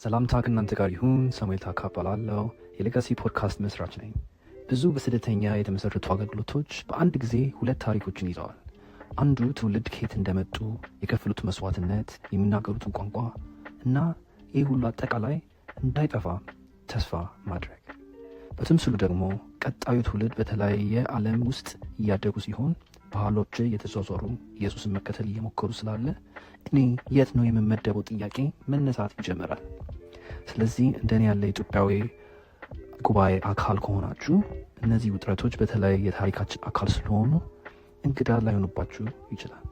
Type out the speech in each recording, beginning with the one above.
ሰላምታ ከእናንተ ጋር ይሁን። ሳሙኤል ታካ እባላለሁ። የሌጋሲ ፖድካስት መስራች ነኝ። ብዙ በስደተኛ የተመሰረቱ አገልግሎቶች በአንድ ጊዜ ሁለት ታሪኮችን ይዘዋል። አንዱ ትውልድ ከየት እንደመጡ፣ የከፈሉት መስዋዕትነት፣ የሚናገሩትን ቋንቋ እና ይህ ሁሉ አጠቃላይ እንዳይጠፋ ተስፋ ማድረግ። በትምስሉ ደግሞ ቀጣዩ ትውልድ በተለያየ ዓለም ውስጥ እያደጉ ሲሆን ባህሎች እየተዟዟሩ ኢየሱስን መከተል እየሞከሩ ስላለ እኔ የት ነው የምመደበው ጥያቄ መነሳት ይጀምራል። ስለዚህ እንደኔ ያለ ኢትዮጵያዊ ጉባኤ አካል ከሆናችሁ እነዚህ ውጥረቶች በተለይ የታሪካችን አካል ስለሆኑ እንግዳ ላይሆኑባችሁ ይችላል።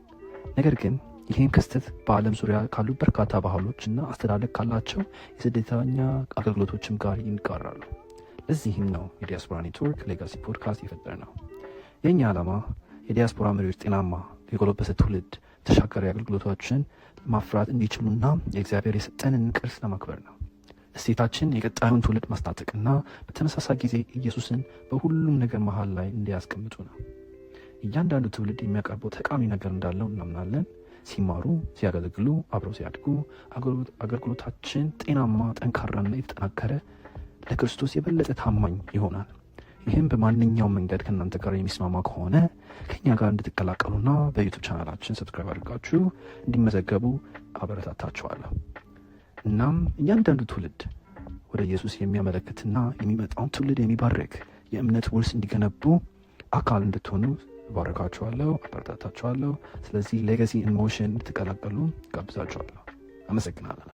ነገር ግን ይህም ክስተት በዓለም ዙሪያ ካሉ በርካታ ባህሎች እና አስተዳደግ ካላቸው የስደተኛ አገልግሎቶችም ጋር ይጋራሉ። ለዚህም ነው የዲያስፖራ ኔትወርክ ሌጋሲ ፖድካስት የፈጠረ ነው። የእኛ ዓላማ የዲያስፖራ መሪዎች ጤናማ የጎለበሰ ትውልድ ተሻጋሪ አገልግሎቶችን ማፍራት እንዲችሉና የእግዚአብሔር የሰጠንን ቅርስ ለማክበር ነው። እሴታችን የቀጣዩን ትውልድ ማስታጠቅና በተመሳሳይ ጊዜ ኢየሱስን በሁሉም ነገር መሃል ላይ እንዲያስቀምጡ ነው። እያንዳንዱ ትውልድ የሚያቀርበው ጠቃሚ ነገር እንዳለው እናምናለን። ሲማሩ፣ ሲያገለግሉ፣ አብረው ሲያድጉ አገልግሎታችን ጤናማ፣ ጠንካራና የተጠናከረ ለክርስቶስ የበለጠ ታማኝ ይሆናል። ይህም በማንኛውም መንገድ ከእናንተ ጋር የሚስማማ ከሆነ ከኛ ጋር እንድትቀላቀሉና በዩቱብ ቻናላችን ሰብስክራይብ አድርጋችሁ እንዲመዘገቡ አበረታታችኋለሁ። እናም እያንዳንዱ ትውልድ ወደ ኢየሱስ የሚያመለክትና የሚመጣውን ትውልድ የሚባርክ የእምነት ውርስ እንዲገነቡ አካል እንድትሆኑ ባረካችኋለሁ፣ አበረታታችኋለሁ። ስለዚህ ሌጋሲ ኢን ሞሽን እንድትቀላቀሉ ጋብዛችኋለሁ። አመሰግናለሁ።